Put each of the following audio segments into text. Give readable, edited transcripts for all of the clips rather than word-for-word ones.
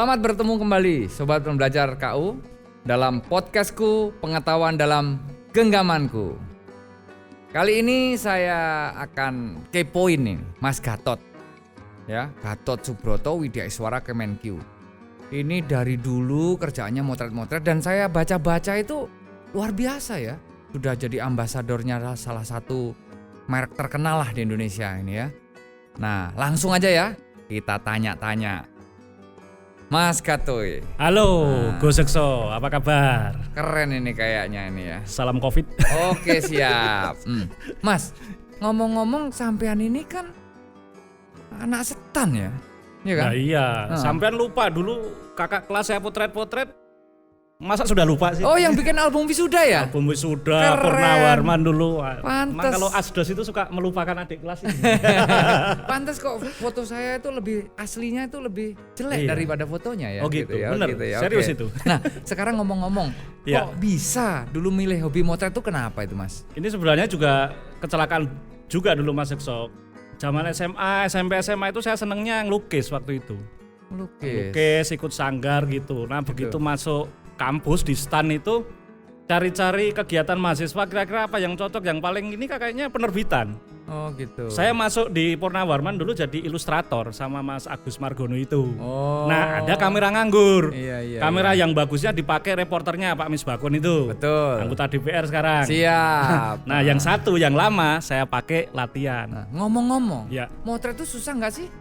Selamat bertemu kembali Sobat Pembelajar KU dalam podcastku Pengetahuan dalam Genggamanku. Kali ini saya akan kepoin nih Mas Gatot. Ya, Gatot Subroto Widyaswara Kemenkyu. Ini dari dulu kerjaannya motret-motret dan saya baca-baca itu luar biasa ya. Sudah jadi ambasadornya salah satu merek terkenal lah di Indonesia ini ya. Nah, langsung aja ya kita tanya-tanya. Mas Gatoy. Halo, Go Sekso, apa kabar? Keren ini kayaknya ini ya. Salam Covid. Oke, siap. Mas, ngomong-ngomong sampean ini kan anak setan ya? Iya kan? Nah, iya, sampean lupa dulu kakak kelas saya potret-potret. Masa sudah lupa sih? Oh, yang bikin album wisuda ya? Album wisuda, Purnawarman dulu. Pantes. Emang kalau asdos itu suka melupakan adik kelas itu. Pantes kok foto saya itu lebih aslinya itu lebih jelek daripada fotonya ya. Oh gitu, ya? bener, Gitu ya. serius Oke. itu. Nah, sekarang ngomong-ngomong, kok bisa dulu milih hobi motret itu kenapa itu Mas? Ini sebenarnya juga kecelakaan juga dulu Mas Sekso. Zaman SMA, SMP, SMA itu saya senengnya ngelukis waktu itu. Lukis, ikut sanggar gitu. Nah begitu masuk kampus di stan itu cari-cari kegiatan mahasiswa kira-kira apa yang cocok, yang paling ini kayaknya penerbitan. Oh gitu. Saya masuk di Purnawarman dulu jadi ilustrator sama Mas Agus Margono itu. Oh. Nah ada kamera nganggur. Iya, kamera yang bagusnya dipakai reporternya Pak Misbakun itu. Betul. Anggota DPR sekarang. Siap. Nah yang satu yang lama saya pakai latihan. Nah, ngomong-ngomong, ya. Motret itu susah nggak sih?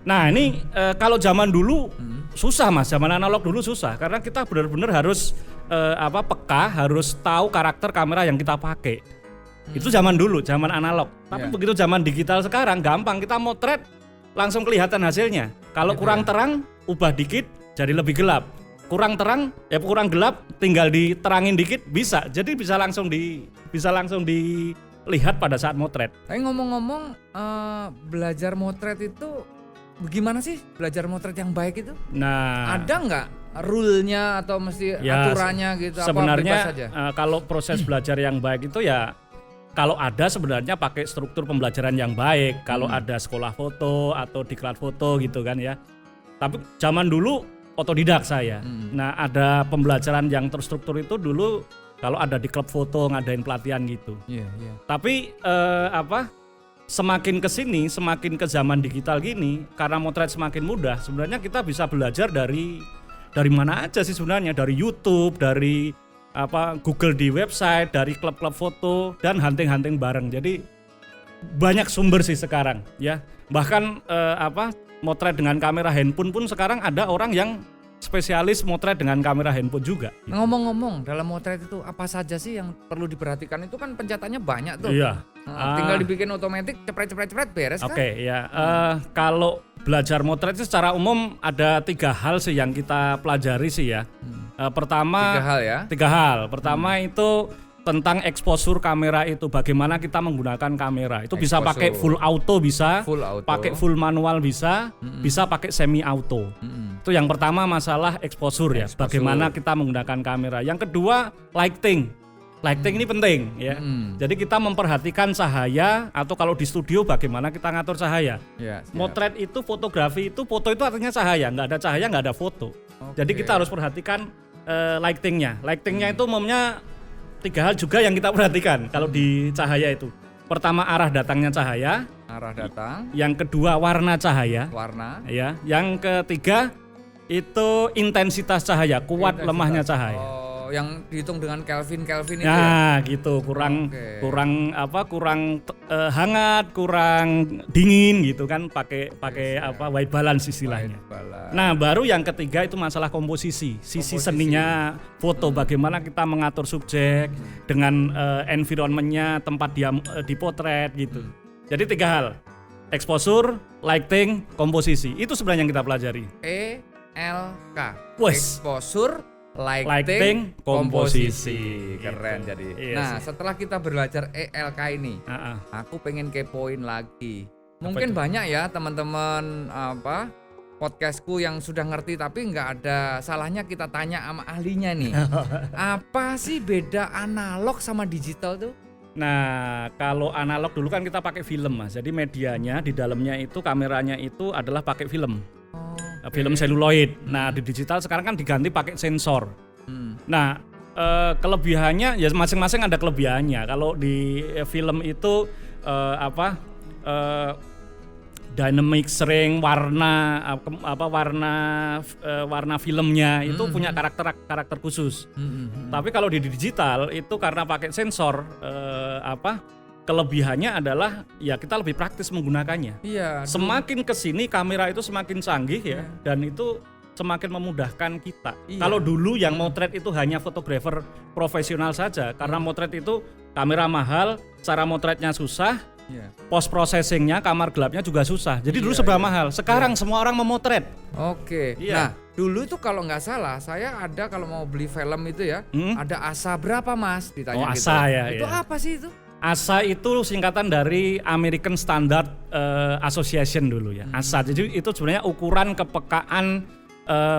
Nah ini kalau zaman dulu susah Mas, zaman analog dulu susah karena kita benar-benar harus peka, harus tahu karakter kamera yang kita pakai. Itu zaman dulu, zaman analog. Tapi begitu zaman digital sekarang gampang, kita motret langsung kelihatan hasilnya. Kalau kurang terang, ubah dikit jadi lebih gelap. Kurang terang, kurang gelap, tinggal diterangin dikit bisa. Jadi bisa langsung dilihat pada saat motret. Tapi ngomong-ngomong belajar motret itu bagaimana sih belajar motret yang baik itu? Nah, ada nggak rule-nya atau mesti aturannya gitu? Sebenarnya apa saja? Kalau proses belajar yang baik itu ya kalau ada sebenarnya pakai struktur pembelajaran yang baik. Kalau ada sekolah foto atau diklat foto gitu kan ya. Tapi zaman dulu otodidak saya. Nah ada pembelajaran yang terstruktur itu dulu kalau ada di klub foto ngadain pelatihan gitu. Iya. Tapi semakin ke sini, semakin ke zaman digital gini, karena motret semakin mudah, sebenarnya kita bisa belajar dari mana aja sih sebenarnya, dari YouTube, dari Google di website, dari klub-klub foto dan hunting-hunting bareng. Jadi banyak sumber sih sekarang ya. Bahkan motret dengan kamera handphone pun sekarang ada orang yang spesialis motret dengan kamera handphone juga. Ngomong-ngomong, dalam motret itu apa saja sih yang perlu diperhatikan? Itu kan pencetannya banyak tuh. Iya. Tinggal dibikin otomatis, cepret beres kan? Oke, ya. Kalau belajar motret itu secara umum ada 3 hal sih yang kita pelajari sih ya. Pertama, 3 hal ya. 3 hal. Pertama itu tentang exposure kamera itu, bagaimana kita menggunakan kamera. Itu bisa pakai full auto bisa, pakai full manual bisa, bisa pakai semi auto. Itu yang pertama masalah exposure ya, bagaimana kita menggunakan kamera. Yang kedua lighting. Lighting ini penting ya. Jadi kita memperhatikan cahaya atau kalau di studio bagaimana kita ngatur cahaya. Motret itu fotografi itu, foto itu artinya cahaya, nggak ada cahaya nggak ada foto. Jadi kita harus perhatikan lightingnya. Lightingnya itu umumnya 3 hal juga yang kita perhatikan kalau di cahaya itu. Pertama arah datangnya cahaya. Arah datang. Yang kedua warna cahaya. Warna. Ya. Yang ketiga itu intensitas cahaya, kuat lemahnya cahaya. Oh, yang dihitung dengan Kelvin itu ya? Gitu, kurang hangat, kurang dingin gitu kan, pakai white balance istilahnya. Nah, baru yang ketiga itu masalah komposisi, sisi seninya foto, bagaimana kita mengatur subjek dengan environment-nya, tempat dia dipotret gitu. Jadi 3 hal. Exposure, lighting, komposisi. Itu sebenarnya yang kita pelajari. ELK. Exposure, lighting, komposisi. Keren gitu. jadi. Iya nah, sih. setelah kita belajar ELK ini, aku pengen kepoin lagi. Mungkin banyak ya teman-teman podcastku yang sudah ngerti, tapi nggak ada salahnya kita tanya sama ahlinya nih. Apa sih beda analog sama digital tuh? Nah, kalau analog dulu kan kita pakai film Mas. Jadi medianya di dalamnya itu, kameranya itu adalah pakai film. film seluloid. Nah, di digital sekarang kan diganti pakai sensor. Nah, kelebihannya ya masing-masing ada kelebihannya. Kalau di film itu dynamic ring, warna filmnya itu punya karakter khusus. Tapi kalau di digital itu karena pakai sensor kelebihannya adalah ya kita lebih praktis menggunakannya. Iya. Semakin kesini kamera itu semakin canggih ya, dan itu semakin memudahkan kita. Iya. Kalau dulu yang motret itu hanya fotografer profesional saja, karena motret itu kamera mahal, cara motretnya susah. Post processingnya, kamar gelapnya juga susah. Jadi dulu serba mahal. Sekarang semua orang memotret. Oke. Nah, dulu itu kalau nggak salah, saya ada kalau mau beli film itu ya, ada ASA berapa Mas? Ditanya gitu. ASA ya. Itu apa sih itu? ASA itu singkatan dari American Standard Association dulu ya. ASA. Jadi itu sebenarnya ukuran kepekaan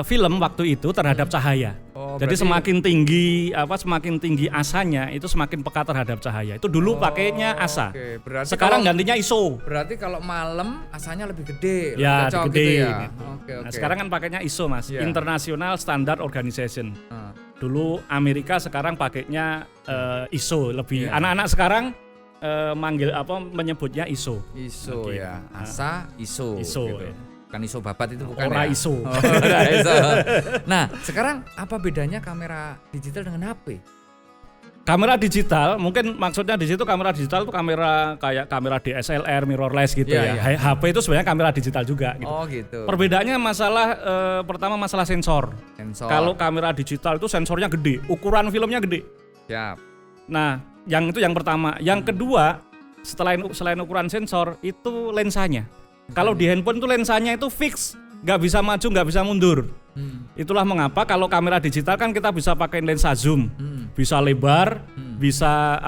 film waktu itu terhadap cahaya. Jadi semakin tinggi ASA-nya itu semakin peka terhadap cahaya. Itu dulu pakainya ASA. Sekarang gantinya ISO. Berarti kalau malam ASA-nya lebih gede, ya, lebih gede. Gitu ya. Gitu. Nah, sekarang kan pakainya ISO Mas, International Standard Organization. Dulu Amerika, sekarang pakainya ISO lebih. Anak-anak sekarang menyebutnya ISO. ISO ya. ASA, ISO. ISO. Gitu. Bukan ISO babat itu bukan ya? ISO. Nah, sekarang apa bedanya kamera digital dengan HP? Kamera digital, mungkin maksudnya di situ kamera digital itu kamera kayak kamera DSLR, mirrorless gitu ya. HP itu sebenarnya kamera digital juga gitu. Oh gitu. Perbedaannya pertama masalah sensor. Kalau kamera digital itu sensornya gede, ukuran filmnya gede. Siap. Nah, yang pertama. Yang kedua, selain ukuran sensor itu lensanya. Kalau di handphone itu lensanya itu fix, nggak bisa maju, nggak bisa mundur. Itulah mengapa kalau kamera digital kan kita bisa pakai lensa zoom, bisa lebar, bisa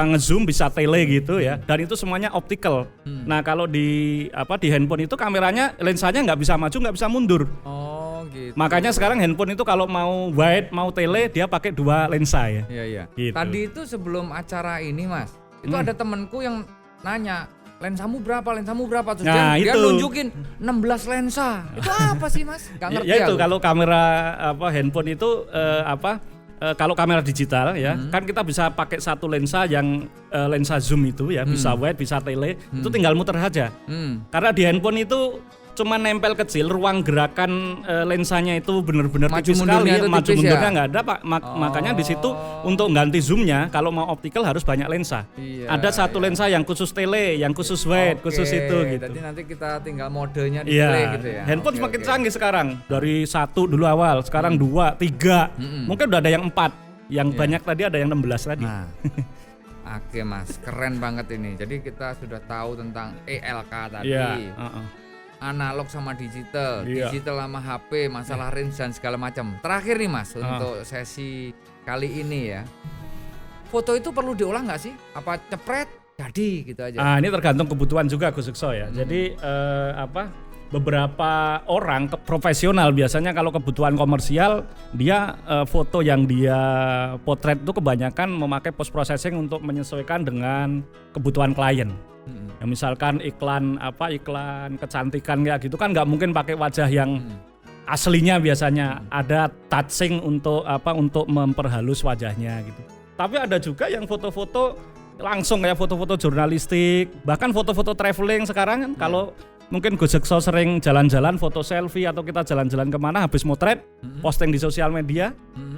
ngezoom, bisa tele gitu ya. Dan itu semuanya optical. Nah kalau di handphone itu kameranya lensanya nggak bisa maju, nggak bisa mundur. Oh gitu. Makanya sekarang handphone itu kalau mau wide, mau tele dia pakai 2 lensa ya. Iya. Gitu. Tadi itu sebelum acara ini Mas, itu ada temanku yang nanya, lensamu berapa terus dia nunjukin 16 lensa. Itu apa sih Mas? Gak ngerti ya itu kalau kamera handphone itu kalau kamera digital ya kan kita bisa pakai satu lensa yang lensa zoom itu ya, bisa wide, bisa tele, itu tinggal muter aja. Karena di handphone itu cuma nempel kecil, ruang gerakan lensanya itu benar-benar tipis sekali, maju mundurnya nggak ada Pak. Makanya di situ untuk ganti zoomnya kalau mau optical harus banyak lensa. Ada satu lensa yang khusus tele, yang khusus wide, khusus itu gitu. Jadi nanti kita tinggal modenya di tele gitu ya. Handphone semakin canggih sekarang. Dari 1 dulu awal, sekarang 2, 3, mungkin udah ada yang 4, yang banyak tadi ada yang 16 tadi. Nah. Oke Mas, keren banget ini. Jadi kita sudah tahu tentang ELK tadi. Analog sama digital, digital sama HP, masalah range dan segala macam. Terakhir nih Mas, untuk sesi kali ini ya, foto itu perlu diolah nggak sih? Apa cepret jadi gitu aja? Ini tergantung kebutuhan juga Gus Sukso ya. Jadi beberapa orang profesional biasanya kalau kebutuhan komersial dia foto yang dia potret itu kebanyakan memakai post processing untuk menyesuaikan dengan kebutuhan klien. Ya misalkan iklan kecantikan ya gitu kan nggak mungkin pakai wajah yang aslinya, biasanya ada touching untuk memperhalus wajahnya gitu. Tapi ada juga yang foto-foto langsung kayak foto-foto jurnalistik, bahkan foto-foto traveling sekarang kan. Kalau mungkin Gus Sukso sering jalan-jalan foto selfie atau kita jalan-jalan kemana habis motret posting di sosial media,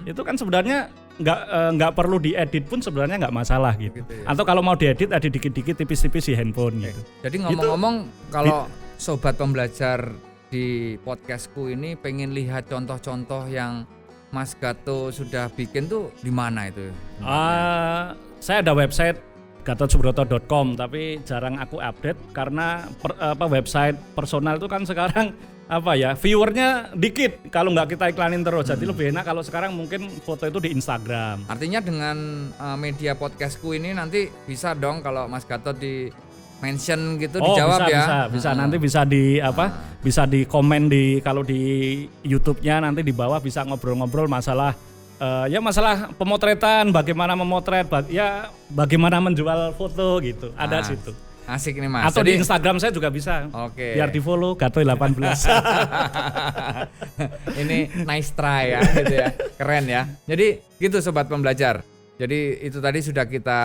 itu kan sebenarnya nggak perlu diedit pun sebenarnya nggak masalah gitu ya. Atau kalau mau diedit ada dikit-dikit tipis-tipis di handphone gitu. Jadi ngomong-ngomong kalau sobat pembelajar di podcastku ini pengen lihat contoh-contoh yang Mas Gatot sudah bikin tuh di mana itu? Saya ada website gatotsubroto.com tapi jarang aku update karena website personal itu kan sekarang viewernya dikit kalau nggak kita iklanin terus. Jadi lebih enak kalau sekarang mungkin foto itu di Instagram. Artinya dengan media podcastku ini nanti bisa dong kalau Mas Gatot di mention gitu dijawab bisa nanti bisa bisa di komen kalau di YouTube-nya nanti di bawah bisa ngobrol-ngobrol masalah masalah pemotretan, bagaimana memotret, bagaimana menjual foto gitu. Ada situ. Asik nih Mas. Atau di Instagram saya juga bisa. Oke. Biar di follow Gatoy 18. Ini nice try ya gitu ya. Keren ya. Jadi gitu sobat pembelajar. Jadi itu tadi sudah kita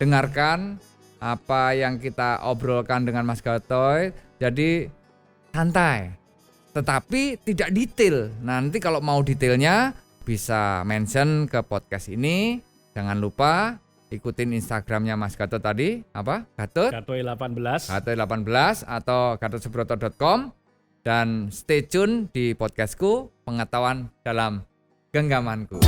dengarkan apa yang kita obrolkan dengan Mas Gatoy. Jadi santai. Tetapi tidak detail. Nanti kalau mau detailnya bisa mention ke podcast ini. Jangan lupa ikutin Instagramnya Mas Gatot tadi, apa? Gatoy 18. Gatoy 18 atau gatotsubroto.com, dan stay tune di podcastku Pengetahuan dalam Genggamanku.